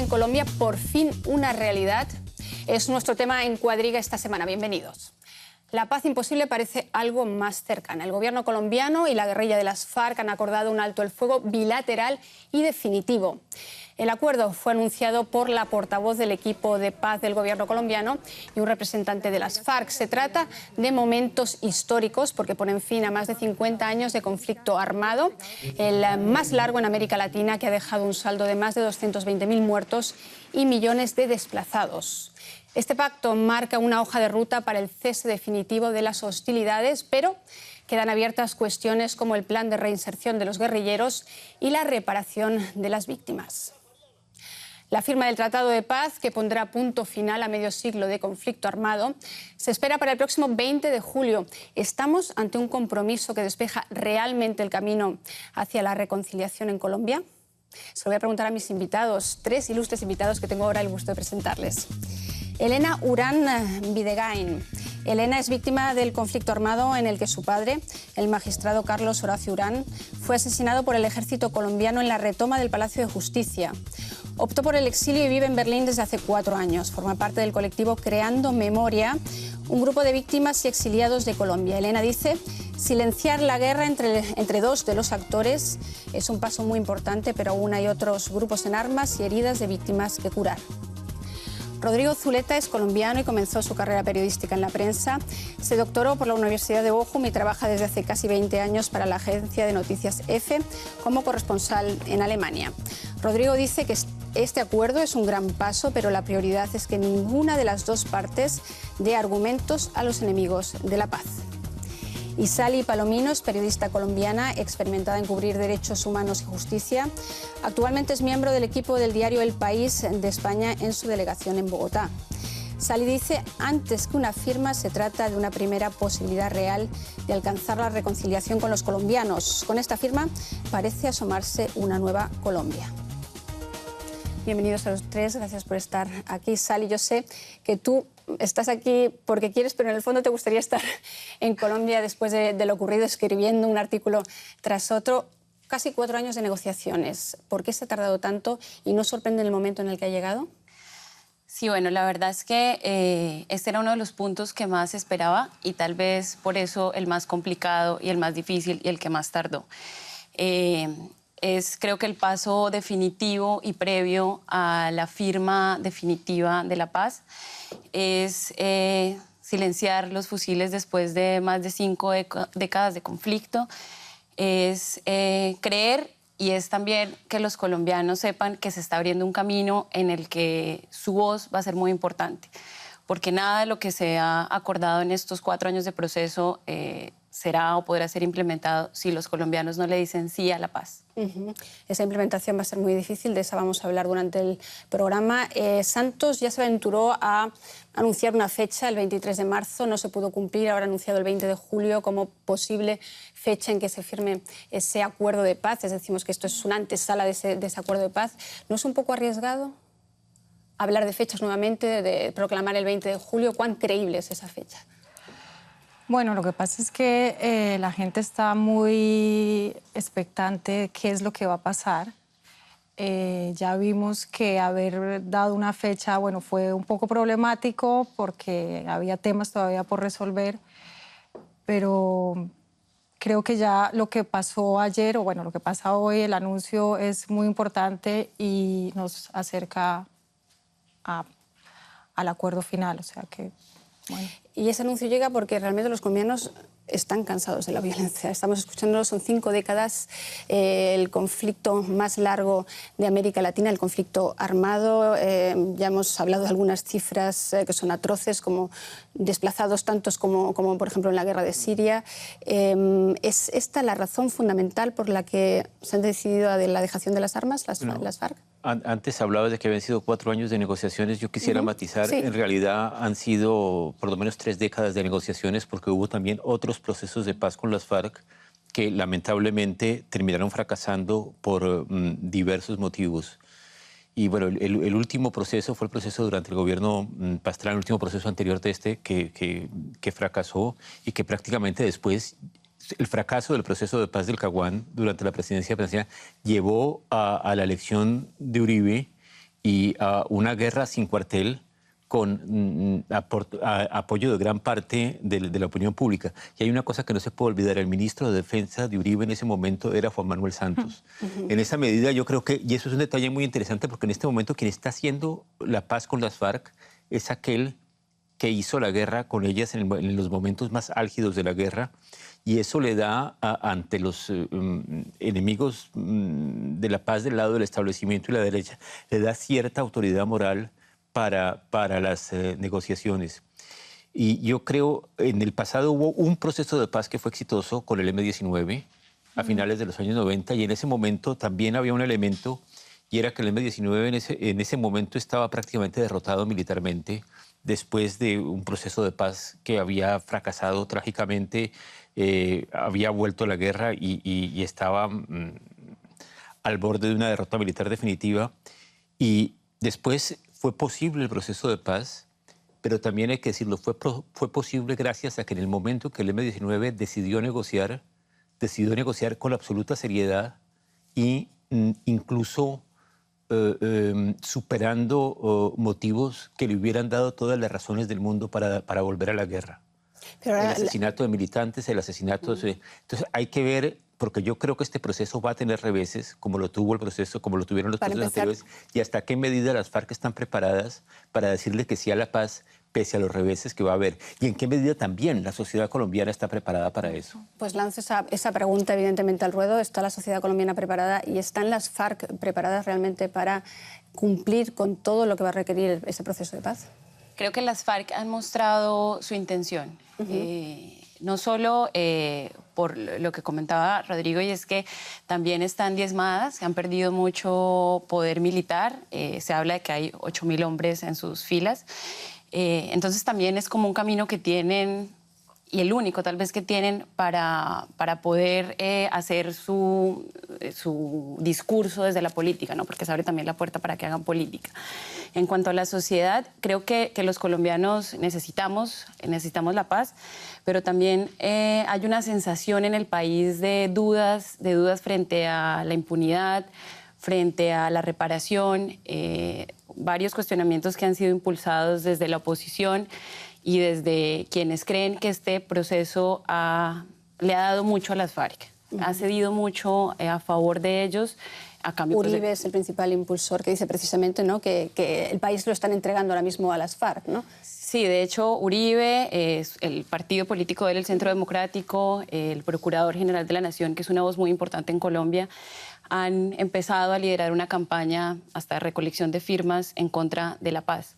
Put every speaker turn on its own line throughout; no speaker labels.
en Colombia por fin una realidad? Es nuestro tema en Cuadriga esta semana. Bienvenidos. La paz imposible parece algo más cercana. El gobierno colombiano y la guerrilla de las FARC han acordado un alto el fuego bilateral y definitivo. El acuerdo fue anunciado por la portavoz del equipo de paz del gobierno colombiano y un representante de las FARC. Se trata de momentos históricos porque ponen fin a más de 50 años de conflicto armado, el más largo en América Latina, que ha dejado un saldo de más de 220.000 muertos y millones de desplazados. Este pacto marca una hoja de ruta para el cese definitivo de las hostilidades, pero quedan abiertas cuestiones como el plan de reinserción de los guerrilleros y la reparación de las víctimas. La firma del Tratado de Paz, que pondrá punto final a medio siglo de conflicto armado, se espera para el próximo 20 de julio. ¿Estamos ante un compromiso que despeja realmente el camino hacia la reconciliación en Colombia? Se lo voy a preguntar a mis invitados, tres ilustres invitados que tengo ahora el gusto de presentarles. Elena Urán Videgain. Elena es víctima del conflicto armado en el que su padre, el magistrado Carlos Horacio Urán, fue asesinado por el ejército colombiano en la retoma del Palacio de Justicia. Optó por el exilio y vive en Berlín desde hace 4 años. Forma parte del colectivo Creando Memoria, un grupo de víctimas y exiliados de Colombia. Elena dice: silenciar la guerra entre dos de los actores es un paso muy importante, pero aún hay otros grupos en armas y heridas de víctimas que curar. Rodrigo Zuleta es colombiano y comenzó su carrera periodística en la prensa. Se doctoró por la Universidad de Bochum y trabaja desde hace casi 20 años para la agencia de noticias EFE como corresponsal en Alemania. Rodrigo dice que este acuerdo es un gran paso, pero la prioridad es que ninguna de las dos partes dé argumentos a los enemigos de la paz. Y Sally Palomino es periodista colombiana, experimentada en cubrir derechos humanos y justicia. Actualmente es miembro del equipo del diario El País de España en su delegación en Bogotá. Sally dice: antes que una firma, se trata de una primera posibilidad real de alcanzar la reconciliación con los colombianos. Con esta firma parece asomarse una nueva Colombia. Bienvenidos a los tres, gracias por estar aquí. Sally, yo sé que tú estás aquí porque quieres, pero en el fondo te gustaría estar en Colombia después de lo ocurrido, escribiendo un artículo tras otro. Casi 4 años de negociaciones. ¿Por qué se ha tardado tanto y no sorprende el momento en el que ha llegado?
Sí, bueno, la verdad es que este era uno de los puntos que más esperaba y tal vez por eso el más complicado y el más difícil y el que más tardó. Creo que el paso definitivo y previo a la firma definitiva de la paz es silenciar los fusiles después de más de 5 décadas de conflicto, es creer y es también que los colombianos sepan que se está abriendo un camino en el que su voz va a ser muy importante, porque nada de lo que se ha acordado en estos 4 años de proceso será o podrá ser implementado si los colombianos no le dicen sí a la paz. Esa implementación va a ser muy difícil, de esa vamos a hablar durante el programa. Santos ya se aventuró a anunciar una fecha, el 23 de marzo, no se pudo cumplir, ahora ha anunciado el 20 de julio como posible fecha en que se firme ese acuerdo de paz. Decimos que esto es una antesala de ese acuerdo de paz. ¿No es un poco arriesgado hablar de fechas nuevamente, de proclamar el 20 de julio? ¿Cuán creíble es esa fecha?
Bueno, lo que pasa es que la gente está muy expectante de qué es lo que va a pasar. Ya vimos que haber dado una fecha, bueno, fue un poco problemático porque había temas todavía por resolver, pero creo que ya lo que pasó ayer, o bueno, lo que pasa hoy, el anuncio es muy importante y nos acerca al acuerdo final, o sea que... Bueno.
Y ese anuncio llega porque realmente los colombianos están cansados de la violencia. Estamos escuchándolo, son 5 décadas, el conflicto más largo de América Latina, el conflicto armado. Ya hemos hablado de algunas cifras que son atroces, como desplazados tantos como por ejemplo en la guerra de Siria. ¿Es esta la razón fundamental por la que se han decidido a la dejación de las armas, las FARC?
Antes hablabas de que habían sido 4 años de negociaciones. Yo quisiera matizar,
sí.
En realidad han sido por lo menos 3 décadas de negociaciones, porque hubo también otros procesos de paz con las FARC que lamentablemente terminaron fracasando por diversos motivos. Y bueno, el último proceso fue el proceso durante el gobierno Pastrana, el último proceso anterior de este que fracasó y que prácticamente después... El fracaso del proceso de paz del Caguán durante la presidencia de Pastrana llevó a la elección de Uribe una guerra sin cuartel con apoyo de gran parte de la opinión pública. Y hay una cosa que no se puede olvidar, el ministro de Defensa de Uribe en ese momento era Juan Manuel Santos. En esa medida yo creo que, y eso es un detalle muy interesante, porque en este momento quien está haciendo la paz con las FARC es aquel que hizo la guerra con ellas en los momentos más álgidos de la guerra, y eso le da ante los enemigos de la paz del lado del establecimiento y la derecha, le da cierta autoridad moral para las negociaciones. Y yo creo, en el pasado hubo un proceso de paz que fue exitoso con el M-19 a finales de los años 90, y en ese momento también había un elemento, y era que el M-19 en ese momento estaba prácticamente derrotado militarmente después de un proceso de paz que había fracasado trágicamente, había vuelto a la guerra y estaba al borde de una derrota militar definitiva. Y después fue posible el proceso de paz, pero también hay que decirlo, fue posible gracias a que en el momento que el M-19 decidió negociar con absoluta seriedad y incluso superando motivos que le hubieran dado todas las razones del mundo para volver a la guerra. Pero el asesinato de militantes, el asesinato... Entonces hay que ver, porque yo creo que este proceso va a tener reveses, como lo tuvieron los procesos anteriores, y hasta qué medida las FARC están preparadas para decirle que sí a la paz, pese a los reveses que va a haber, y en qué medida también la sociedad colombiana está preparada para eso.
Pues lanzo esa pregunta evidentemente al ruedo. ¿Está la sociedad colombiana preparada y están las FARC preparadas realmente para cumplir con todo lo que va a requerir ese proceso de paz?
Creo que las FARC han mostrado su intención, no solo por lo que comentaba Rodrigo, y es que también están diezmadas, han perdido mucho poder militar, se habla de que hay 8.000 hombres en sus filas, entonces también es como un camino que tienen, y el único tal vez que tienen para poder hacer su discurso desde la política, ¿no? Porque se abre también la puerta para que hagan política. En cuanto a la sociedad, creo que los colombianos necesitamos la paz, pero también hay una sensación en el país de dudas frente a la impunidad, frente a la reparación, varios cuestionamientos que han sido impulsados desde la oposición y desde quienes creen que este proceso le ha dado mucho a las FARC, ha cedido mucho a favor de ellos. A cambio,
Uribe es el principal impulsor que dice precisamente, ¿no?, que el país lo están entregando ahora mismo a las FARC, ¿no?
Sí, de hecho, Uribe, el partido político del Centro Democrático, el Procurador General de la Nación, que es una voz muy importante en Colombia, han empezado a liderar una campaña hasta de recolección de firmas en contra de la paz.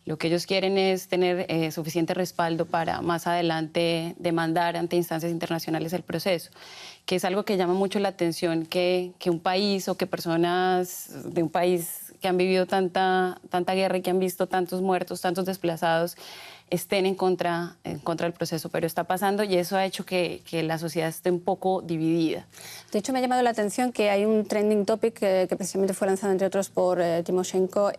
Lo que ellos quieren es tener suficiente respaldo para más adelante demandar ante instancias internacionales el proceso, que es algo que llama mucho la atención que un país o que personas de un país que han vivido tanta guerra y que han visto tantos muertos, tantos desplazados, estén en contra del proceso, pero está pasando y eso ha hecho que la sociedad esté un poco dividida.
De hecho, me ha llamado la atención que hay un trending topic que precisamente fue lanzado, entre otros, por Timoshenko,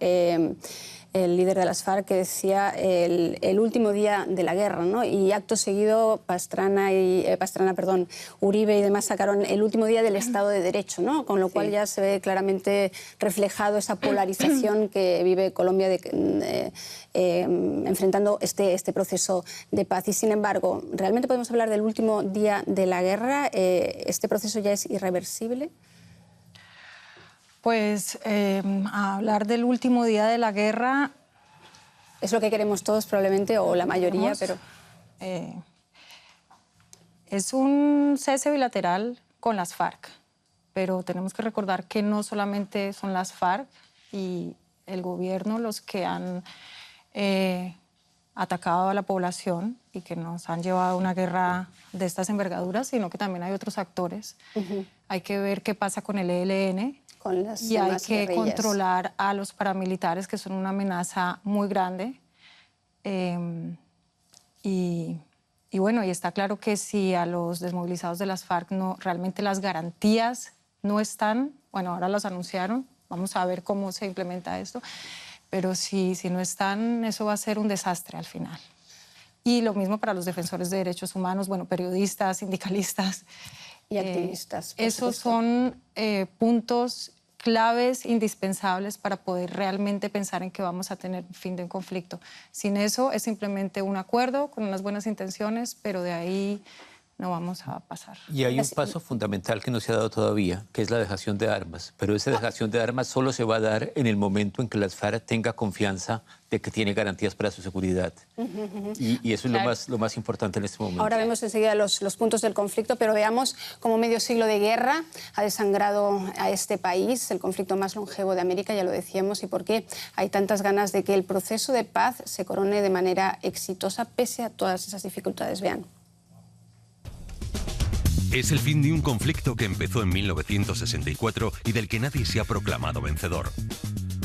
el líder de las FARC, que decía el último día de la guerra, ¿no? Y acto seguido Uribe y demás sacaron el último día del Estado de Derecho, ¿no? Con lo cual ya se ve claramente reflejado esa polarización que vive Colombia enfrentando este proceso de paz. Y sin embargo, ¿realmente podemos hablar del último día de la guerra? ¿Este proceso ya es irreversible?
Pues hablar del último día de la guerra...
Es lo que queremos todos probablemente, o la mayoría, pero...
es un cese bilateral con las FARC, pero tenemos que recordar que no solamente son las FARC y el gobierno los que han atacado a la población y que nos han llevado a una guerra de estas envergaduras, sino que también hay otros actores. Hay que ver qué pasa con el ELN, y hay que controlar a los paramilitares, que son una amenaza muy grande. Y bueno, y está claro que si a los desmovilizados de las FARC realmente las garantías no están, bueno, ahora las anunciaron, vamos a ver cómo se implementa esto, pero si no están, eso va a ser un desastre al final. Y lo mismo para los defensores de derechos humanos, bueno, periodistas, sindicalistas.
Y activistas.
Esos son puntos claves indispensables para poder realmente pensar en que vamos a tener un fin de un conflicto. Sin eso es simplemente un acuerdo con unas buenas intenciones, pero de ahí no vamos a pasar.
Y hay un paso fundamental que no se ha dado todavía, que es la dejación de armas. Pero esa dejación de armas solo se va a dar en el momento en que las FARC tenga confianza de que tiene garantías para su seguridad. Y eso es lo más importante en este momento.
Ahora vemos enseguida los puntos del conflicto, pero veamos cómo medio siglo de guerra ha desangrado a este país, el conflicto más longevo de América, ya lo decíamos, y por qué hay tantas ganas de que el proceso de paz se corone de manera exitosa pese a todas esas dificultades. Vean.
Es el fin de un conflicto que empezó en 1964 y del que nadie se ha proclamado vencedor.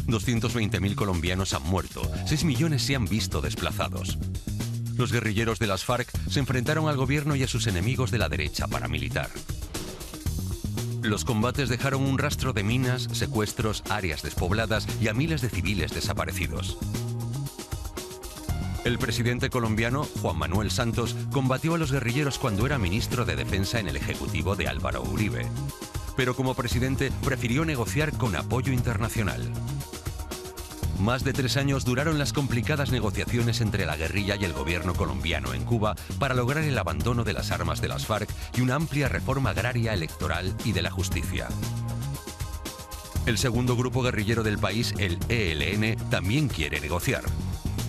220.000 colombianos han muerto, 6 millones se han visto desplazados. Los guerrilleros de las FARC se enfrentaron al gobierno y a sus enemigos de la derecha paramilitar. Los combates dejaron un rastro de minas, secuestros, áreas despobladas y a miles de civiles desaparecidos. El presidente colombiano, Juan Manuel Santos, combatió a los guerrilleros cuando era ministro de Defensa en el Ejecutivo de Álvaro Uribe. Pero como presidente prefirió negociar con apoyo internacional. Más de 3 años duraron las complicadas negociaciones entre la guerrilla y el gobierno colombiano en Cuba para lograr el abandono de las armas de las FARC y una amplia reforma agraria, electoral y de la justicia. El segundo grupo guerrillero del país, el ELN, también quiere negociar.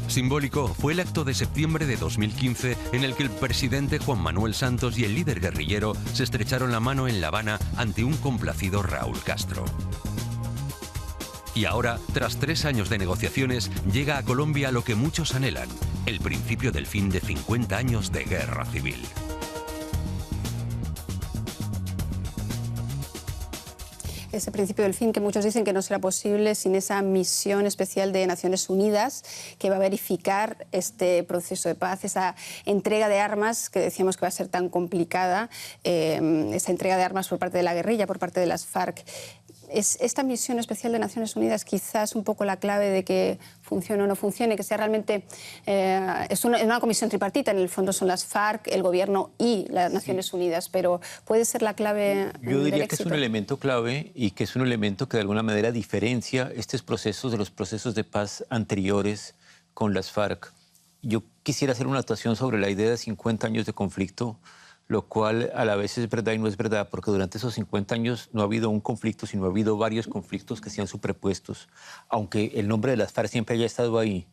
Simbólico fue el acto de septiembre de 2015 en el que el presidente Juan Manuel Santos y el líder guerrillero se estrecharon la mano en La Habana ante un complacido Raúl Castro. Y ahora, tras 3 años de negociaciones, llega a Colombia lo que muchos anhelan, el principio del fin de 50 años de guerra civil.
Ese principio del fin que muchos dicen que no será posible sin esa misión especial de Naciones Unidas que va a verificar este proceso de paz, esa entrega de armas que decíamos que va a ser tan complicada, esa entrega de armas por parte de la guerrilla, por parte de las FARC. ¿Es esta misión especial de Naciones Unidas quizás un poco la clave de que funcione o no funcione, que sea realmente... es una comisión tripartita, en el fondo son las FARC, el gobierno y las Naciones Unidas, pero ¿puede ser la clave
Yo diría
del
que
éxito?
es un elemento clave y que es un elemento que de alguna manera diferencia estos procesos de los procesos de paz anteriores con las FARC. Yo quisiera hacer una actuación sobre la idea de 50 años de conflicto, lo cual a la vez es verdad y no es verdad, porque durante esos 50 años no ha habido un conflicto, sino ha habido varios conflictos que se han superpuestos, aunque el nombre de las FARC siempre haya estado ahí,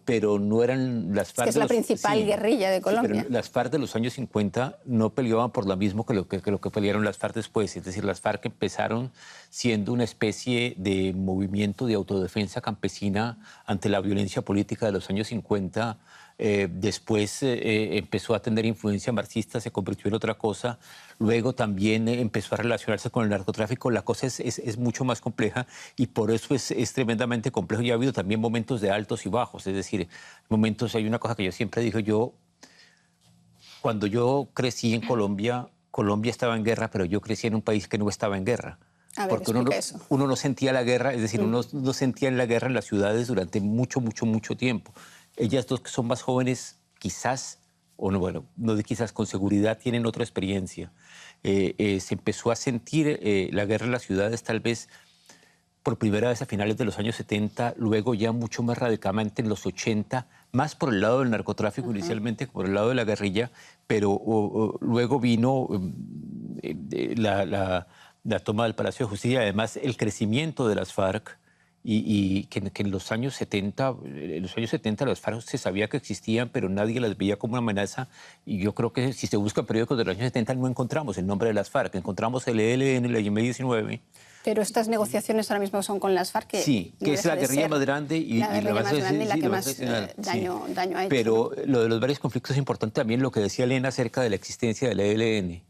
pero no eran las FARC...
Es que es la principal guerrilla de Colombia.
Sí, pero las FARC de los años 50 no peleaban por lo mismo que lo que pelearon las FARC después, es decir, las FARC empezaron siendo una especie de movimiento de autodefensa campesina ante la violencia política de los años 50. Después empezó a tener influencia marxista, se convirtió en otra cosa. Luego también empezó a relacionarse con el narcotráfico. La cosa es mucho más compleja y por eso es tremendamente complejo. Y ha habido también momentos de altos y bajos. Es decir, momentos, hay una cosa que yo siempre digo, cuando yo crecí en Colombia, Colombia estaba en guerra, pero yo crecí en un país que no estaba en guerra.
A ver,
porque uno no sentía la guerra, es decir, uno no sentía la guerra en las ciudades durante mucho tiempo. Ellas dos que son más jóvenes, quizás, o no, bueno, no de quizás, con seguridad tienen otra experiencia. Se empezó a sentir la guerra en las ciudades tal vez por primera vez a finales de los años 70, luego ya mucho más radicalmente en los 80, más por el lado del narcotráfico inicialmente que por el lado de la guerrilla, pero luego vino la toma del Palacio de Justicia, además el crecimiento de las FARC, y que en los años 70, las FARC se sabía que existían, pero nadie las veía como una amenaza. Y yo creo que si se busca periódicos de los años 70 no encontramos el nombre de las FARC, encontramos el ELN, la M-19.
Pero estas negociaciones ahora mismo son con las FARC, que
sí, que es la guerrilla más grande y
la que más daño ha hecho.
Pero lo de los varios conflictos es importante también lo que decía Elena acerca de la existencia del ELN.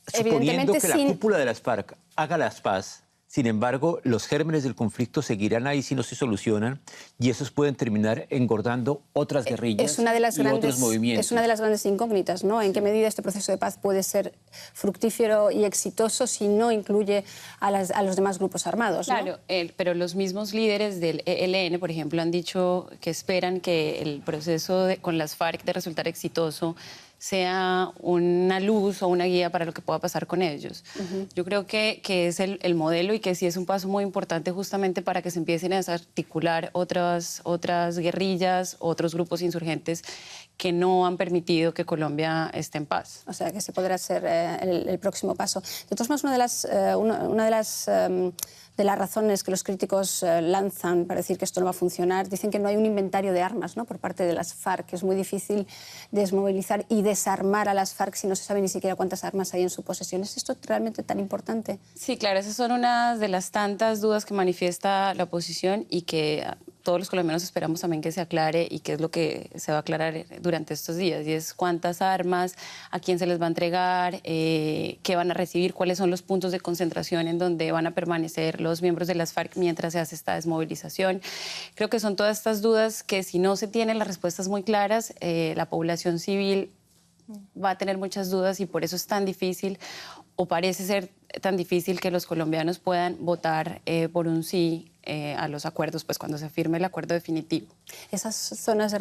Suponiendo que la cúpula de las FARC haga la paz, sin embargo, los gérmenes del conflicto seguirán ahí si no se solucionan y esos pueden terminar engordando otras guerrillas y otros movimientos.
Es una de las grandes incógnitas, ¿no? ¿En qué medida este proceso de paz puede ser fructífero y exitoso si no incluye a los demás grupos armados, ¿no?
Claro, pero los mismos líderes del ELN, por ejemplo, han dicho que esperan que el proceso con las FARC de resultar exitoso sea una luz o una guía para lo que pueda pasar con ellos. Yo creo que es el modelo y que sí es un paso muy importante justamente para que se empiecen a desarticular otras guerrillas, otros grupos insurgentes que no han permitido que Colombia esté en paz.
O sea, que se podrá ser el próximo paso. De todas maneras, una de las razones que los críticos lanzan para decir que esto no va a funcionar, dicen que no hay un inventario de armas, ¿no?, por parte de las FARC, que es muy difícil desmovilizar y desarmar a las FARC si no se sabe ni siquiera cuántas armas hay en su posesión. ¿Es esto realmente tan importante?
Sí, claro, esas son unas de las tantas dudas que manifiesta la oposición y que todos los colombianos esperamos también que se aclare, y que es lo que se va a aclarar durante estos días, y es cuántas armas, a quién se les va a entregar, qué van a recibir, cuáles son los puntos de concentración en donde van a permanecer los miembros de las FARC mientras se hace esta desmovilización. Creo que son todas estas dudas que, si no se tienen las respuestas muy claras, la población civil va a tener muchas dudas, y por eso es tan difícil, o parece ser tan difícil, que los colombianos puedan votar por un sí a los acuerdos, pues cuando se firme el acuerdo definitivo.
Esas zonas de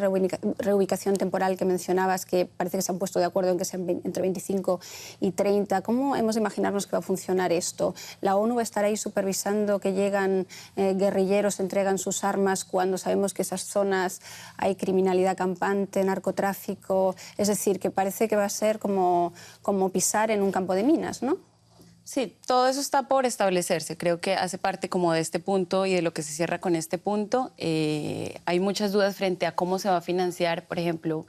reubicación temporal que mencionabas, que parece que se han puesto de acuerdo en que sean entre 25 y 30, ¿cómo hemos de imaginarnos que va a funcionar esto? ¿La ONU va a estar ahí supervisando que llegan guerrilleros, entregan sus armas, cuando sabemos que esas zonas hay criminalidad campante, narcotráfico? Es decir, que parece que va a ser como pisar en un campo de minas, ¿no?
Sí, todo eso está por establecerse. Creo que hace parte como de este punto y de lo que se cierra con este punto. Hay muchas dudas frente a cómo se va a financiar, por ejemplo,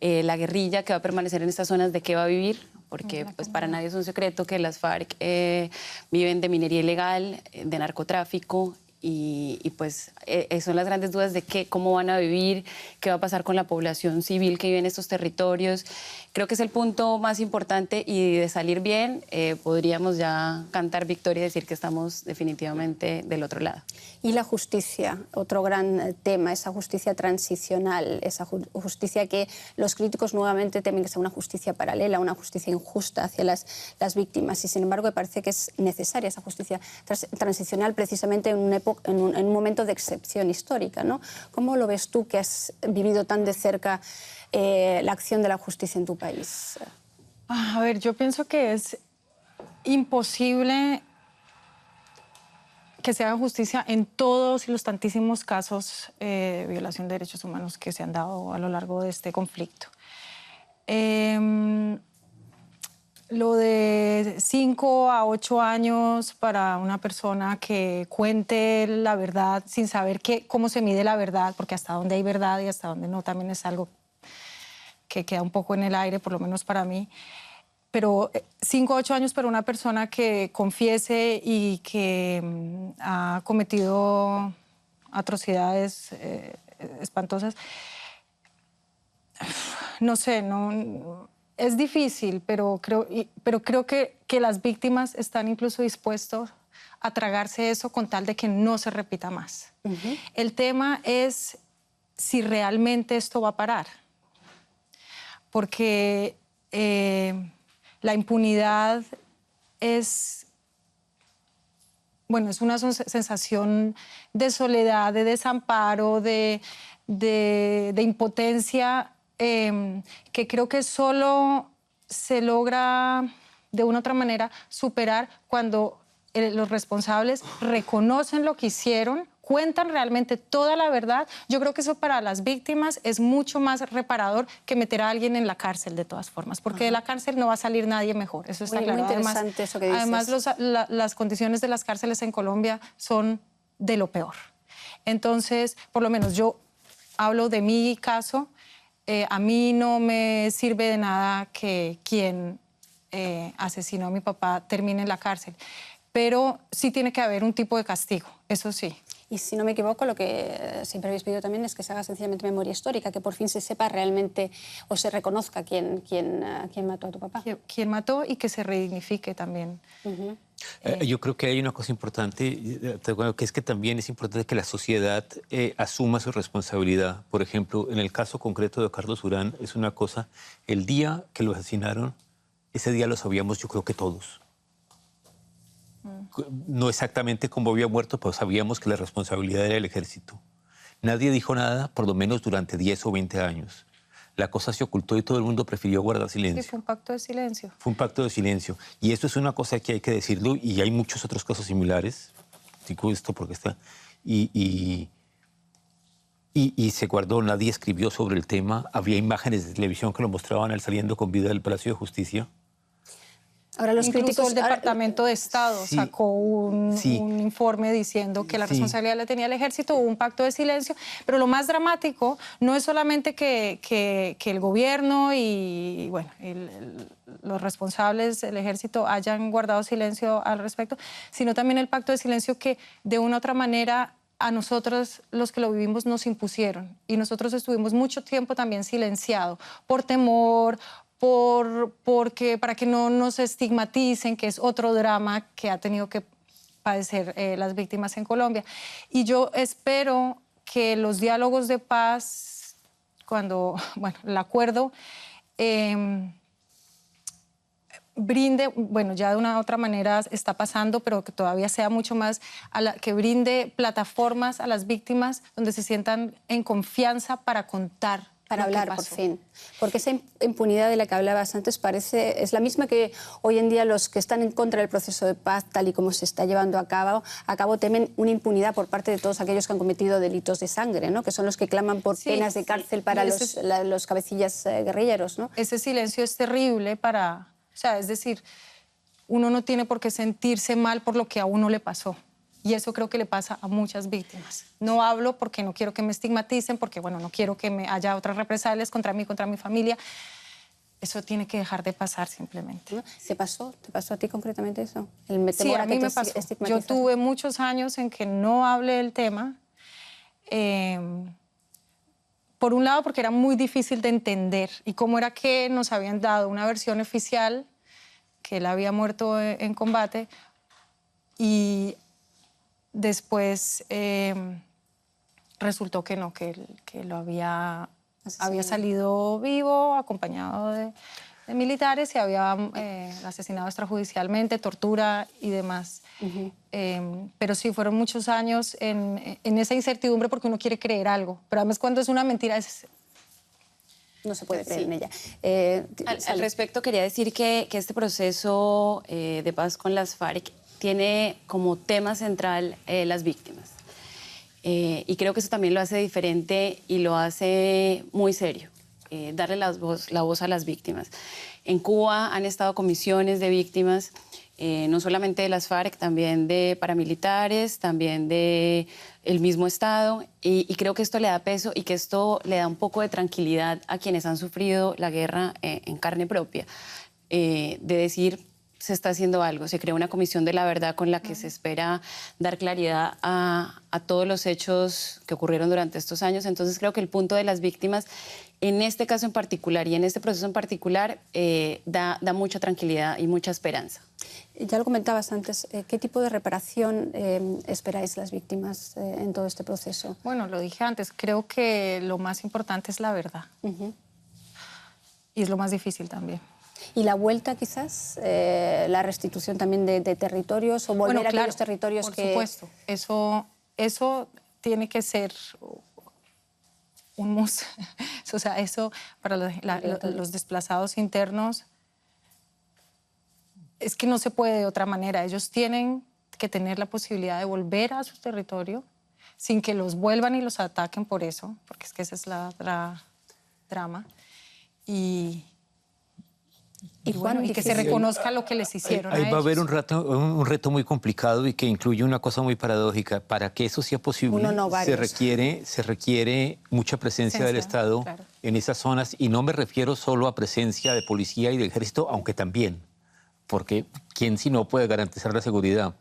la guerrilla que va a permanecer en estas zonas, de qué va a vivir, porque pues para nadie es un secreto que las FARC viven de minería ilegal, de narcotráfico, y pues son las grandes dudas de cómo van a vivir, qué va a pasar con la población civil que vive en estos territorios. Creo que es el punto más importante, y de salir bien podríamos ya cantar victoria y decir que estamos definitivamente del otro lado.
Y la justicia, otro gran tema, esa justicia transicional, esa justicia que los críticos nuevamente temen que sea una justicia paralela, una justicia injusta hacia las víctimas, y sin embargo me parece que es necesaria esa justicia transicional precisamente en un momento de excepción histórica, ¿no? ¿Cómo lo ves tú, que has vivido tan de cerca la acción de la justicia en tu país?
A ver, yo pienso que es imposible que se haga justicia en todos los tantísimos casos de violación de derechos humanos que se han dado a lo largo de este conflicto. Lo de 5 a 8 años para una persona que cuente la verdad sin saber cómo se mide la verdad, porque hasta dónde hay verdad y hasta dónde no, también es algo que queda un poco en el aire, por lo menos para mí. Pero 5 a 8 años para una persona que confiese y que ha cometido atrocidades espantosas, no sé, no... Es difícil, pero creo que las víctimas están incluso dispuestos a tragarse eso con tal de que no se repita más. El tema es si realmente esto va a parar, porque la impunidad es una sensación de soledad, de desamparo, de impotencia, que creo que solo se logra de una u otra manera superar cuando los responsables reconocen lo que hicieron, cuentan realmente toda la verdad. Yo creo que eso para las víctimas es mucho más reparador que meter a alguien en la cárcel, de todas formas, porque de la cárcel no va a salir nadie mejor, eso está claro.
Muy interesante eso que dices.
Además, las condiciones de las cárceles en Colombia son de lo peor. Entonces, por lo menos yo hablo de mi caso. A mí no me sirve de nada que quien asesinó a mi papá termine en la cárcel, pero sí tiene que haber un tipo de castigo, eso sí.
Y si no me equivoco, lo que siempre habéis pedido también es que se haga sencillamente memoria histórica, que por fin se sepa realmente o se reconozca quién mató a tu papá.
Quién mató, y que se redignifique también.
Yo creo que hay una cosa importante, que es que también es importante que la sociedad asuma su responsabilidad. Por ejemplo, en el caso concreto de Carlos Urán, es una cosa, el día que lo asesinaron, ese día lo sabíamos, yo creo que todos. No exactamente cómo había muerto, pero sabíamos que la responsabilidad era del ejército. Nadie dijo nada, por lo menos durante 10 o 20 años. la cosa se ocultó y todo el mundo prefirió guardar silencio.
Sí, fue un pacto de silencio.
Fue un pacto de silencio. Y esto es una cosa que hay que decirlo, y hay muchos otros casos similares. Digo esto porque está... Y se guardó, nadie escribió sobre el tema. Había imágenes de televisión que lo mostraban él saliendo con vida del Palacio de Justicia.
Ahora los
Incluso
críticos...
el Departamento de Estado
Sí,
sacó un
sí.
informe diciendo que la
Sí.
responsabilidad la tenía el ejército, hubo un pacto de silencio, pero lo más dramático no es solamente que el gobierno y bueno, los responsables del ejército hayan guardado silencio al respecto, sino también el pacto de silencio que de una u otra manera a nosotros, los que lo vivimos, nos impusieron. Y nosotros estuvimos mucho tiempo también silenciados por temor, porque para que no nos estigmaticen, que es otro drama que ha tenido que padecer las víctimas en Colombia. Y yo espero que los diálogos de paz, cuando, bueno, el acuerdo brinde, bueno, ya de una u otra manera está pasando, pero que todavía sea mucho más, que brinde plataformas a las víctimas donde se sientan en confianza para contar.
Para
lo que
hablar, por
pasó.
fin. Porque esa impunidad de la que hablabas antes es la misma que hoy en día los que están en contra del proceso de paz, tal y como se está llevando a cabo temen una impunidad por parte de todos aquellos que han cometido delitos de sangre, ¿no? Que son los que claman por
Sí,
penas de
sí.
cárcel para
Y
los cabecillas guerrilleros, ¿no?
Ese silencio es terrible para... O sea, es decir, uno no tiene por qué sentirse mal por lo que a uno le pasó. Y eso creo que le pasa a muchas víctimas. No hablo porque no quiero que me estigmaticen, porque, bueno, no quiero que haya otras represalias contra mí, contra mi familia. Eso tiene que dejar de pasar simplemente.
¿No? ¿Te pasó a ti concretamente eso? El
Sí,
temor
a mí
que
me
te
pasó. Yo
estigmatizas.
tuve muchos años en que no hablé del tema. Por un lado, porque era muy difícil de entender. Y cómo era que nos habían dado una versión oficial que él había muerto en combate. Y después resultó que no, que lo había salido vivo, acompañado de militares y había asesinado extrajudicialmente, tortura y demás. Pero sí, fueron muchos años en esa incertidumbre porque uno quiere creer algo. Pero además cuando es una mentira
No se puede creer en ella.
Al respecto, quería decir que este proceso de paz con las FARC tiene como tema central las víctimas. Y creo que eso también lo hace diferente y lo hace muy serio, darle la voz a las víctimas. En Cuba han estado comisiones de víctimas, no solamente de las FARC, también de paramilitares, también del mismo Estado, y creo que esto le da peso y que esto le da un poco de tranquilidad a quienes han sufrido la guerra en carne propia, de decir, se está haciendo algo, se creó una comisión de la verdad con la que se espera dar claridad a todos los hechos que ocurrieron durante estos años. Entonces creo que el punto de las víctimas, en este caso en particular y en este proceso en particular, da mucha tranquilidad y mucha esperanza.
Ya lo comentabas antes, ¿qué tipo de reparación esperáis las víctimas en todo este proceso?
Bueno, lo dije antes, creo que lo más importante es la verdad. Y es lo más difícil también.
¿Y la vuelta quizás? ¿La restitución también de territorios o volver a aquellos territorios
por
que...?
supuesto, eso tiene que ser un must. O sea, eso para los desplazados internos es que no se puede de otra manera. Ellos tienen que tener la posibilidad de volver a su territorio sin que los vuelvan y los ataquen por eso, porque es que esa es la drama. Y que se reconozca lo que les hicieron a
Ahí
ellos.
va a haber un reto muy complicado y que incluye una cosa muy paradójica. Para que eso sea posible, se requiere mucha presencia del Estado en esas zonas. Y no me refiero solo a presencia de policía y de ejército, aunque también, porque ¿quién si no puede garantizar la seguridad?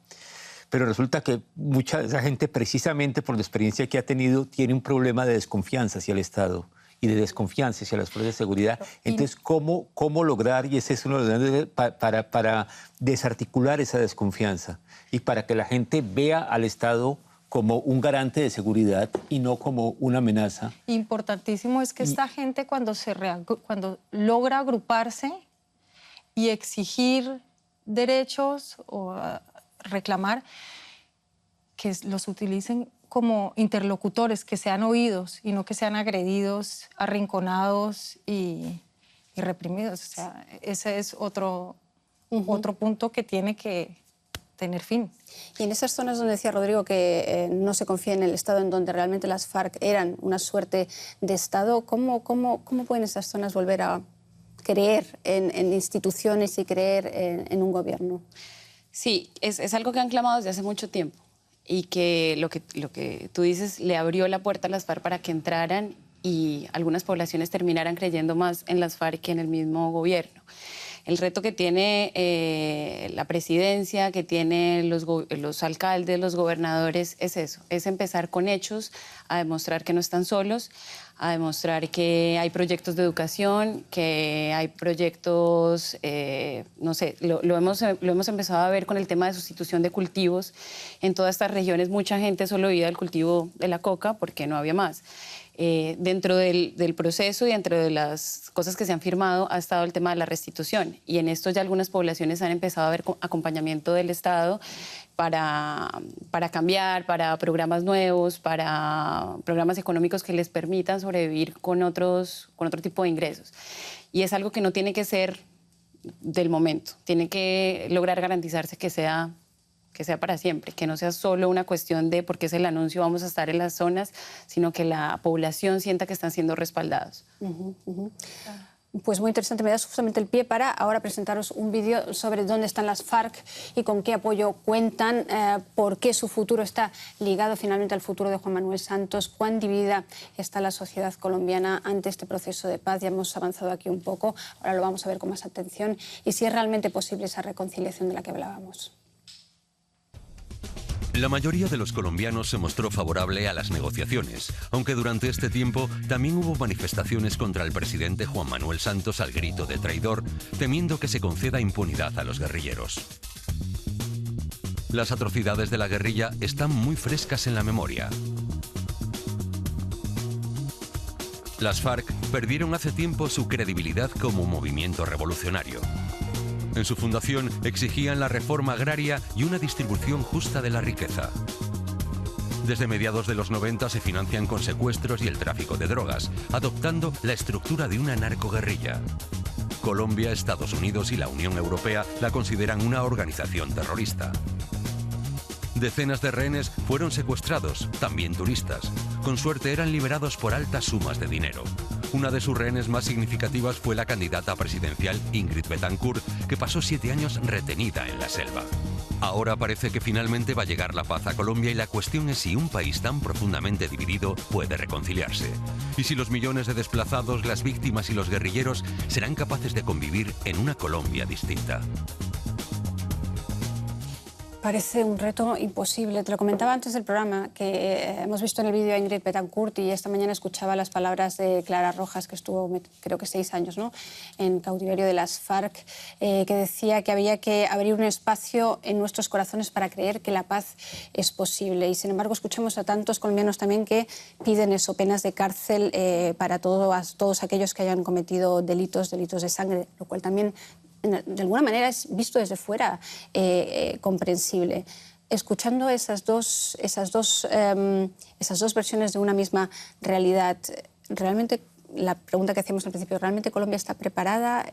Pero resulta que mucha de esa gente, precisamente por la experiencia que ha tenido, tiene un problema de desconfianza hacia el Estado y de desconfianza hacia las fuerzas de seguridad. Entonces, ¿cómo lograr, y ese es uno de los para desarticular esa desconfianza y para que la gente vea al Estado como un garante de seguridad y no como una amenaza?
Importantísimo es que esta gente cuando logra agruparse y exigir derechos o reclamar, que los utilicen como interlocutores, que sean oídos y no que sean agredidos, arrinconados y reprimidos. O sea, ese es otro punto que tiene que tener fin.
Y en esas zonas donde decía Rodrigo que no se confía en el Estado, en donde realmente las FARC eran una suerte de Estado, ¿cómo pueden esas zonas volver a creer en instituciones y creer en un gobierno?
Sí, es algo que han clamado desde hace mucho tiempo y que lo que tú dices le abrió la puerta a las FARC para que entraran y algunas poblaciones terminaran creyendo más en las FARC que en el mismo gobierno. El reto que tiene la presidencia, que tienen los alcaldes, los gobernadores, es eso, es empezar con hechos, a demostrar que no están solos, a demostrar que hay proyectos de educación, que hay proyectos, no sé, lo hemos empezado a ver con el tema de sustitución de cultivos. En todas estas regiones mucha gente solo vivía del cultivo de la coca porque no había más. Dentro del proceso y dentro de las cosas que se han firmado ha estado el tema de la restitución y en esto ya algunas poblaciones han empezado a ver acompañamiento del Estado para cambiar, para programas nuevos, para programas económicos que les permitan sobrevivir con otro tipo de ingresos. Y es algo que no tiene que ser del momento, tiene que lograr garantizarse que sea para siempre, que no sea solo una cuestión de porque es el anuncio vamos a estar en las zonas, sino que la población sienta que están siendo respaldados.
Pues muy interesante, me das justamente el pie para ahora presentaros un vídeo sobre dónde están las FARC y con qué apoyo cuentan, por qué su futuro está ligado finalmente al futuro de Juan Manuel Santos, cuán dividida está la sociedad colombiana ante este proceso de paz. Ya hemos avanzado aquí un poco, ahora lo vamos a ver con más atención y si es realmente posible esa reconciliación de la que hablábamos.
La mayoría de los colombianos se mostró favorable a las negociaciones, aunque durante este tiempo también hubo manifestaciones contra el presidente Juan Manuel Santos al grito de traidor, temiendo que se conceda impunidad a los guerrilleros. Las atrocidades de la guerrilla están muy frescas en la memoria. Las FARC perdieron hace tiempo su credibilidad como movimiento revolucionario. En su fundación exigían la reforma agraria y una distribución justa de la riqueza. Desde mediados de los 90 se financian con secuestros y el tráfico de drogas, adoptando la estructura de una narcoguerrilla. Colombia, Estados Unidos y la Unión Europea la consideran una organización terrorista. Decenas de rehenes fueron secuestrados, también turistas. Con suerte eran liberados por altas sumas de dinero. Una de sus rehenes más significativas fue la candidata presidencial Ingrid Betancourt, que pasó 7 años retenida en la selva. Ahora parece que finalmente va a llegar la paz a Colombia y la cuestión es si un país tan profundamente dividido puede reconciliarse. Y si los millones de desplazados, las víctimas y los guerrilleros serán capaces de convivir en una Colombia distinta.
Parece un reto imposible. Te lo comentaba antes del programa, que hemos visto en el vídeo a Ingrid Betancourt y esta mañana escuchaba las palabras de Clara Rojas, que estuvo, creo que 6 años, ¿no?, en cautiverio de las FARC, que decía que había que abrir un espacio en nuestros corazones para creer que la paz es posible. Y sin embargo escuchamos a tantos colombianos también que piden eso, penas de cárcel para todos aquellos que hayan cometido delitos de sangre, lo cual también de alguna manera es visto desde fuera comprensible. Escuchando esas dos versiones de una misma realidad, realmente la pregunta que hacíamos al principio, ¿realmente Colombia está preparada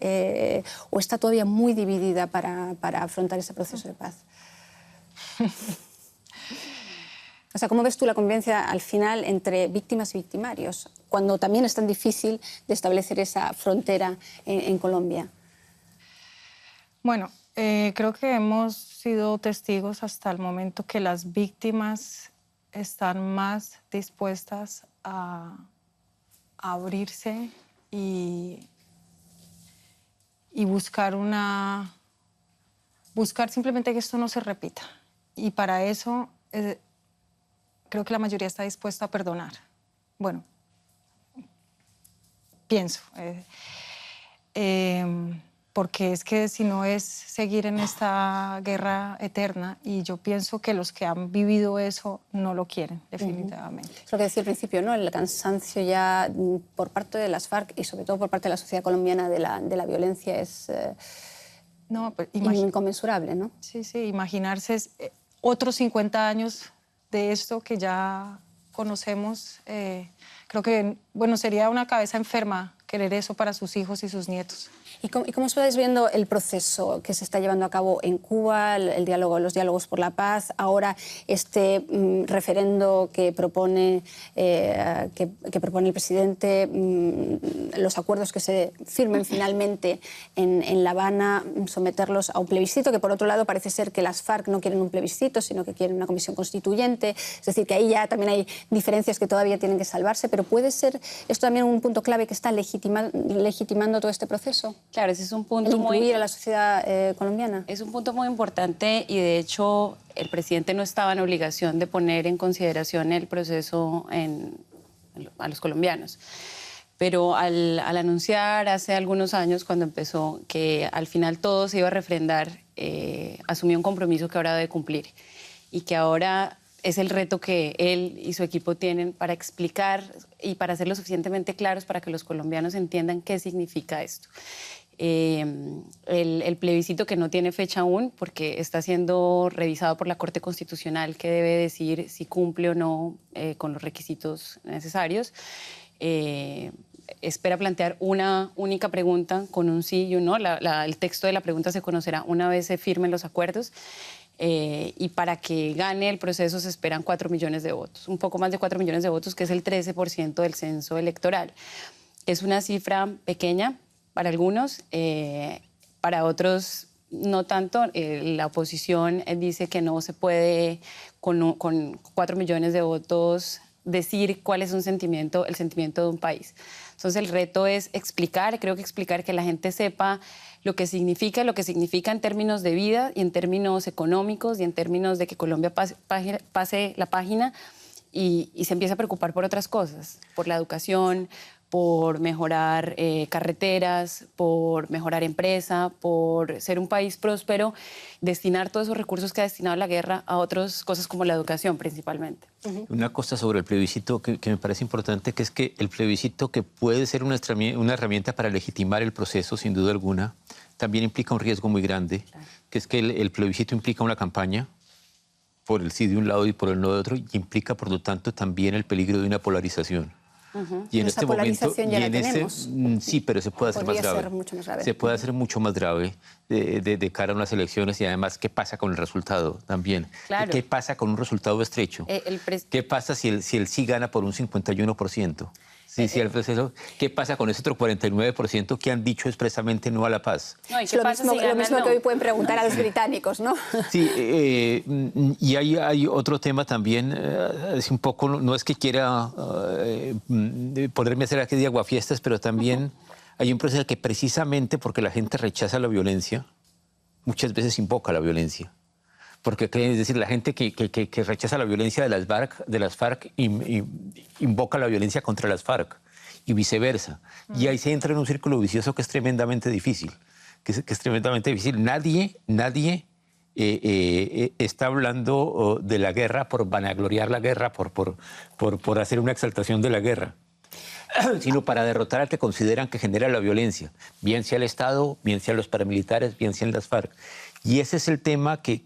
o está todavía muy dividida para afrontar ese proceso de paz? O sea, ¿cómo ves tú la convivencia al final entre víctimas y victimarios, cuando también es tan difícil de establecer esa frontera en Colombia?
Bueno, creo que hemos sido testigos hasta el momento que las víctimas están más dispuestas a abrirse y buscar simplemente que esto no se repita. Y para eso creo que la mayoría está dispuesta a perdonar. Bueno, pienso. Porque es que si no es seguir en esta guerra eterna, y yo pienso que los que han vivido eso no lo quieren, definitivamente.
Es lo que decía al principio, ¿no? El cansancio ya por parte de las FARC y sobre todo por parte de la sociedad colombiana de la violencia es
no, pues,
inconmensurable, ¿no?
Sí, sí, imaginarse otros 50 años de esto que ya conocemos, creo que, bueno, sería una cabeza enferma querer eso para sus hijos y sus nietos.
¿Y cómo estáis viendo el proceso que se está llevando a cabo en Cuba, el diálogo, los diálogos por la paz, ahora este referendo que propone el presidente, los acuerdos que se firmen finalmente en La Habana, someterlos a un plebiscito, que por otro lado parece ser que las FARC no quieren un plebiscito, sino que quieren una comisión constituyente, es decir, que ahí ya también hay diferencias que todavía tienen que salvarse, pero ¿puede ser esto también un punto clave que está legitimando todo este proceso?
Claro, ese es un punto
incluir a la sociedad colombiana.
Es un punto muy importante y de hecho el presidente no estaba en obligación de poner en consideración el proceso a los colombianos. Pero al anunciar hace algunos años, cuando empezó, que al final todo se iba a refrendar, asumió un compromiso que ahora debe cumplir y que ahora es el reto que él y su equipo tienen para explicar y para hacerlo suficientemente claros para que los colombianos entiendan qué significa esto. El plebiscito, que no tiene fecha aún porque está siendo revisado por la Corte Constitucional, que debe decir si cumple o no con los requisitos necesarios, espera plantear una única pregunta con un sí y un no. El texto de la pregunta se conocerá una vez se firmen los acuerdos. Y para que gane el proceso se esperan 4 millones de votos, un poco más de 4 millones de votos, que es el 13% del censo electoral. Es una cifra pequeña para algunos, para otros no tanto. La oposición dice que no se puede con 4 millones de votos decir cuál es el sentimiento de un país. Entonces el reto es explicar que la gente sepa lo que significa en términos de vida y en términos económicos y en términos de que Colombia pase la página y se empiece a preocupar por otras cosas, por la educación, por mejorar carreteras, por mejorar empresa, por ser un país próspero, destinar todos esos recursos que ha destinado a la guerra a otras cosas como la educación principalmente.
Una cosa sobre el plebiscito que me parece importante, que es que el plebiscito, que puede ser una herramienta para legitimar el proceso, sin duda alguna, también implica un riesgo muy grande, claro, que es que el plebiscito implica una campaña por el sí de un lado y por el no de otro, y implica, por lo tanto, también el peligro de una polarización. Y en este momento, sí, pero se puede hacer más grave. Se puede hacer mucho más grave de cara a unas elecciones, y además, ¿qué pasa con el resultado también?
Claro.
¿Qué pasa con un resultado estrecho? ¿Qué pasa si el sí gana por un 51%? El proceso, ¿qué pasa con ese otro 49% que han dicho expresamente no a la paz?
No, ¿y qué pasa si
lo mismo que hoy pueden preguntar a los británicos, ¿no?
Sí, y hay otro tema también, es un poco, no es que quiera ponerme a hacer aquí de aguafiestas, pero también hay un proceso que, precisamente porque la gente rechaza la violencia, muchas veces invoca la violencia. Porque creen, es decir, la gente que rechaza la violencia de las FARC invoca la violencia contra las FARC y viceversa. Y ahí se entra en un círculo vicioso que es tremendamente difícil. Nadie está hablando de la guerra por vanagloriar la guerra, por hacer una exaltación de la guerra, sino para derrotar al que consideran que genera la violencia, bien sea el Estado, bien sea los paramilitares, bien sean las FARC. Y ese es el tema que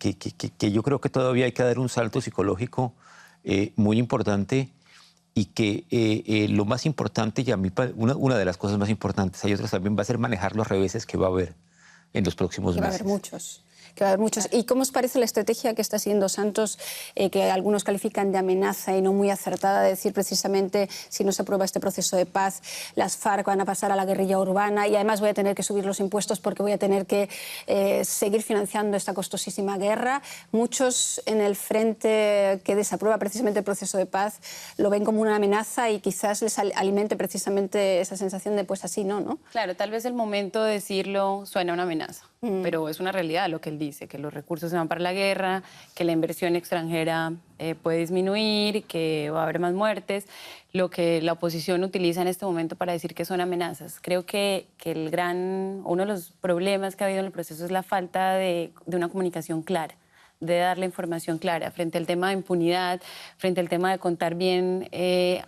yo creo que todavía hay que dar un salto psicológico muy importante, y que lo más importante, y a mí una de las cosas más importantes, hay otras también, va a ser manejar los reveses que va a haber en los próximos meses.
Va a haber muchos. ¿Y cómo os parece la estrategia que está siguiendo Santos, que algunos califican de amenaza y no muy acertada, de decir precisamente, si no se aprueba este proceso de paz, las FARC van a pasar a la guerrilla urbana y además voy a tener que subir los impuestos porque voy a tener que seguir financiando esta costosísima guerra? Muchos en el frente que desaprueba precisamente el proceso de paz lo ven como una amenaza y quizás les alimente precisamente esa sensación de pues así no.
Claro, tal vez el momento de decirlo suena a una amenaza, pero es una realidad lo que él dice, que los recursos se van para la guerra, que la inversión extranjera puede disminuir, que va a haber más muertes, lo que la oposición utiliza en este momento para decir que son amenazas. Creo que uno de los problemas que ha habido en el proceso es la falta de una comunicación clara, de dar la información clara frente al tema de impunidad, frente al tema de contar bien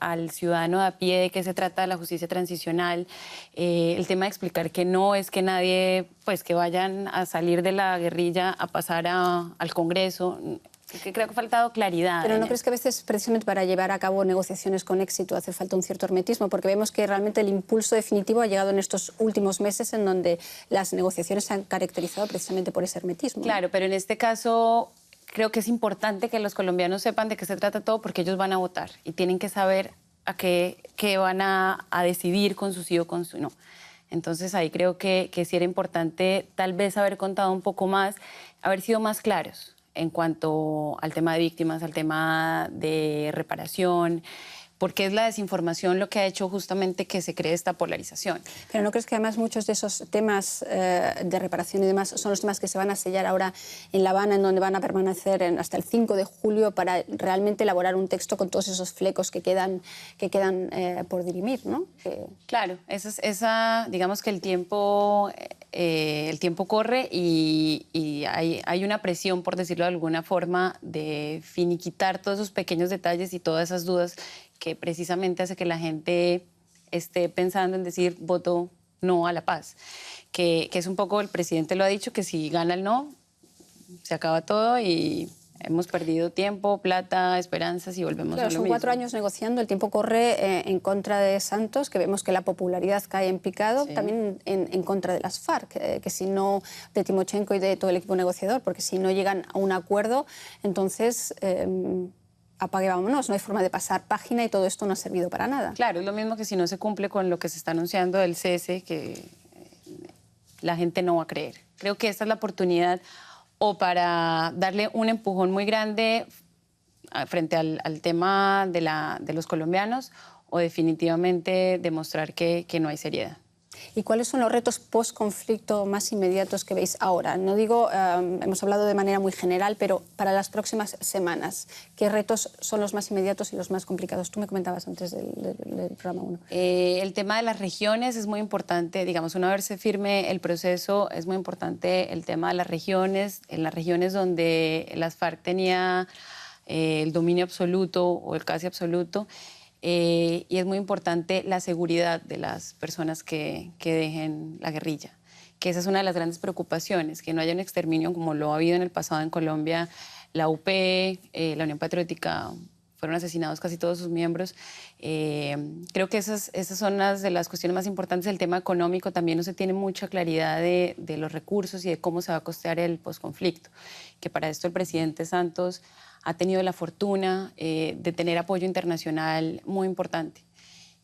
al ciudadano de a pie de qué se trata de la justicia transicional, el tema de explicar que no es que nadie, pues que vayan a salir de la guerrilla a pasar al Congreso. Que creo que ha faltado claridad.
Pero ¿no crees que a veces, precisamente para llevar a cabo negociaciones con éxito, hace falta un cierto hermetismo? Porque vemos que realmente el impulso definitivo ha llegado en estos últimos meses, en donde las negociaciones se han caracterizado precisamente por ese hermetismo.
Claro, pero en este caso creo que es importante que los colombianos sepan de qué se trata todo, porque ellos van a votar y tienen que saber a qué van a decidir con su sí o con su no. Entonces ahí creo que sí era importante tal vez haber contado un poco más, haber sido más claros en cuanto al tema de víctimas, al tema de reparación, porque es la desinformación lo que ha hecho justamente que se cree esta polarización.
Pero ¿no crees que además muchos de esos temas de reparación y demás son los temas que se van a sellar ahora en La Habana, en donde van a permanecer hasta el 5 de julio para realmente elaborar un texto con todos esos flecos que quedan por dirimir, ¿no?
Claro, digamos que el tiempo corre y hay una presión, por decirlo de alguna forma, de finiquitar todos esos pequeños detalles y todas esas dudas que precisamente hace que la gente esté pensando en decir voto no a la paz. Que es un poco, el presidente lo ha dicho, que si gana el no, se acaba todo y hemos perdido tiempo, plata, esperanzas y volvemos a lo mismo.
Son 4 años negociando, el tiempo corre en contra de Santos, que vemos que la popularidad cae en picado, sí. También en contra de las FARC, que si no, de Timochenko y de todo el equipo negociador, porque si no llegan a un acuerdo, entonces apague vámonos, no hay forma de pasar página y todo esto no ha servido para nada.
Claro, es lo mismo que si no se cumple con lo que se está anunciando del cese, que la gente no va a creer. Creo que esta es la oportunidad o para darle un empujón muy grande frente al tema de los colombianos o definitivamente demostrar que no hay seriedad.
¿Y cuáles son los retos post-conflicto más inmediatos que veis ahora? No digo, hemos hablado de manera muy general, pero para las próximas semanas, ¿qué retos son los más inmediatos y los más complicados? Tú me comentabas antes del programa 1.
El tema de las regiones es muy importante, digamos, una vez se firme el proceso, es muy importante el tema de las regiones, en las regiones donde las FARC tenía el dominio absoluto o el casi absoluto. Y es muy importante la seguridad de las personas que dejen la guerrilla, que esa es una de las grandes preocupaciones, que no haya un exterminio como lo ha habido en el pasado en Colombia. La UP, la Unión Patriótica, fueron asesinados casi todos sus miembros. Creo que esas son unas de las cuestiones más importantes. El tema económico también no se tiene mucha claridad de los recursos y de cómo se va a costear el posconflicto, que para esto el presidente Santos ha tenido la fortuna de tener apoyo internacional muy importante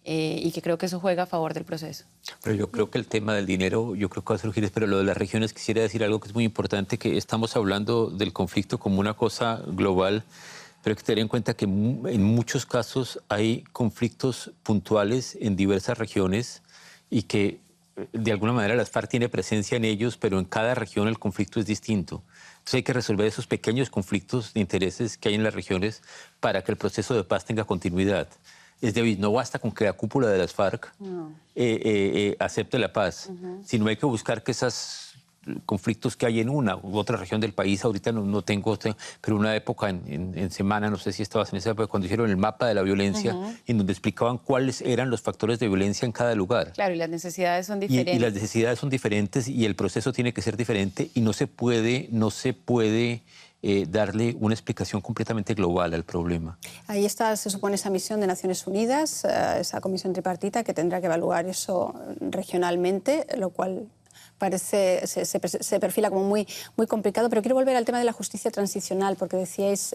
y que creo que eso juega a favor del proceso.
Pero yo creo que el tema del dinero, yo creo que va a surgir, pero lo de las regiones quisiera decir algo que es muy importante, que estamos hablando del conflicto como una cosa global, pero hay que tener en cuenta que en muchos casos hay conflictos puntuales en diversas regiones y que de alguna manera las FARC tiene presencia en ellos, pero en cada región el conflicto es distinto. Entonces hay que resolver esos pequeños conflictos de intereses que hay en las regiones para que el proceso de paz tenga continuidad. Es decir, no basta con que la cúpula de las FARC acepte la paz, sino hay que buscar que esos conflictos que hay en una u otra región del país, ahorita no tengo, pero una época en Semana, no sé si estabas en esa época, cuando hicieron el mapa de la violencia, en donde explicaban cuáles eran los factores de violencia en cada lugar.
Claro, y las necesidades son diferentes.
Y las necesidades son diferentes y el proceso tiene que ser diferente y no se puede darle una explicación completamente global al problema.
Ahí está, se supone, esa misión de Naciones Unidas, esa comisión tripartita que tendrá que evaluar eso regionalmente, lo cual se perfila como muy complicado, pero quiero volver al tema de la justicia transicional, porque decíais,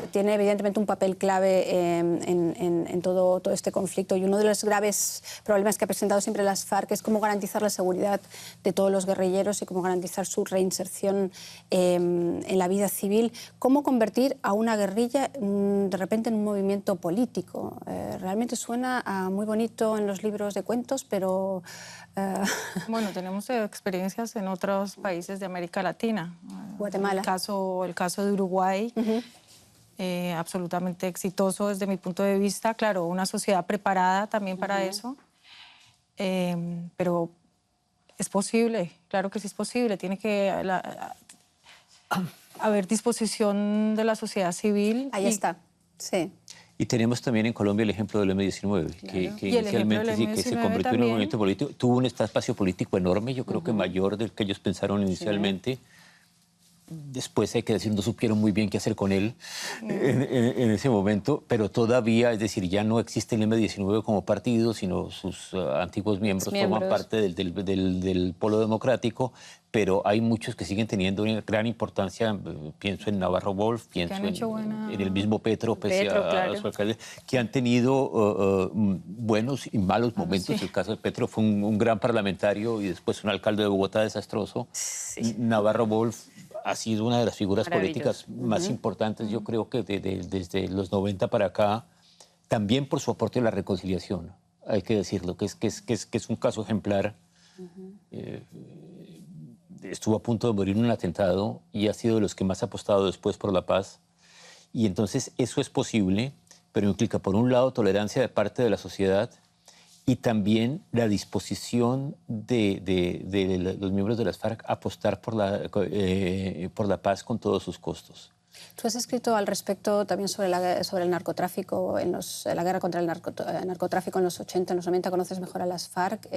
tiene evidentemente un papel clave en todo este conflicto, y uno de los graves problemas que ha presentado siempre las FARC es cómo garantizar la seguridad de todos los guerrilleros y cómo garantizar su reinserción en la vida civil, cómo convertir a una guerrilla de repente en un movimiento político. Realmente suena muy bonito en los libros de cuentos, pero...
Bueno, tenemos experiencias en otros países de América Latina.
Guatemala.
El caso de Uruguay, absolutamente exitoso desde mi punto de vista. Claro, una sociedad preparada también para eso. Pero es posible, claro que sí es posible. Tiene que haber disposición de la sociedad civil.
Ahí está, sí.
Y tenemos también en Colombia el ejemplo del M-19, claro. que inicialmente sí, que se convirtió en un movimiento político. Tuvo un espacio político enorme, yo creo que mayor del que ellos pensaron inicialmente. después, hay que decir, no supieron muy bien qué hacer con él en ese momento, pero todavía, es decir, ya no existe el M-19 como partido, sino sus antiguos miembros forman parte del polo democrático, pero hay muchos que siguen teniendo una gran importancia. Pienso en Navarro Wolf, pienso en el mismo Petro, pese a su alcalde, que han tenido buenos y malos momentos. El caso de Petro fue un gran parlamentario y después un alcalde de Bogotá desastroso. Navarro Wolf ha sido una de las figuras políticas más importantes, yo creo que desde los 90 para acá, también por su aporte a la reconciliación, hay que decirlo, que es un caso ejemplar. Estuvo a punto de morir en un atentado y ha sido de los que más ha apostado después por la paz. Y entonces eso es posible, pero implica, por un lado, tolerancia de parte de la sociedad y también la disposición de los miembros de las FARC a apostar por la paz con todos sus costos.
Tú has escrito al respecto también sobre el narcotráfico, la guerra contra el narcotráfico en los 80, en los 90, conoces mejor a las FARC.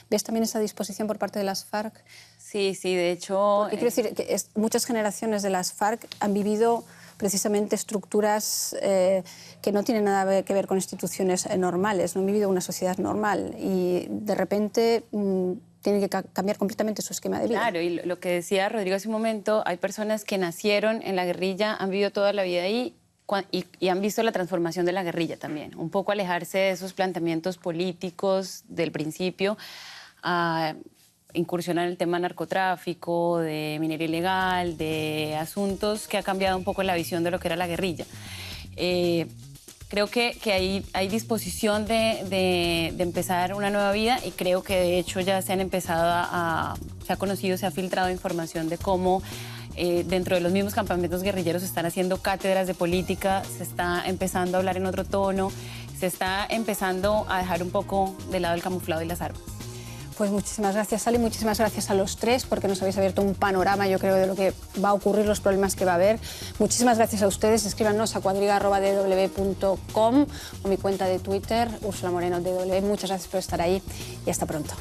¿Ves también esa disposición por parte de las FARC?
Sí, de hecho...
Quiero decir que muchas generaciones de las FARC han vivido precisamente estructuras que no tienen nada que ver con instituciones normales, no han vivido una sociedad normal y de repente tienen que cambiar completamente su esquema de vida.
Claro, y lo que decía Rodrigo hace un momento, hay personas que nacieron en la guerrilla, han vivido toda la vida ahí y han visto la transformación de la guerrilla también. Un poco alejarse de esos planteamientos políticos del principio, a incursionar en el tema narcotráfico, de minería ilegal, de asuntos que ha cambiado un poco la visión de lo que era la guerrilla. Creo que hay disposición de empezar una nueva vida y creo que de hecho ya se ha conocido, se ha filtrado información de cómo dentro de los mismos campamentos guerrilleros se están haciendo cátedras de política, se está empezando a hablar en otro tono, se está empezando a dejar un poco de lado el camuflado y las armas.
Pues muchísimas gracias, Sally, muchísimas gracias a los tres porque nos habéis abierto un panorama, yo creo, de lo que va a ocurrir, los problemas que va a haber. Muchísimas gracias a ustedes, escríbanos a cuadriga@dw.com o mi cuenta de Twitter, Úrsula Moreno DW. Muchas gracias por estar ahí y hasta pronto.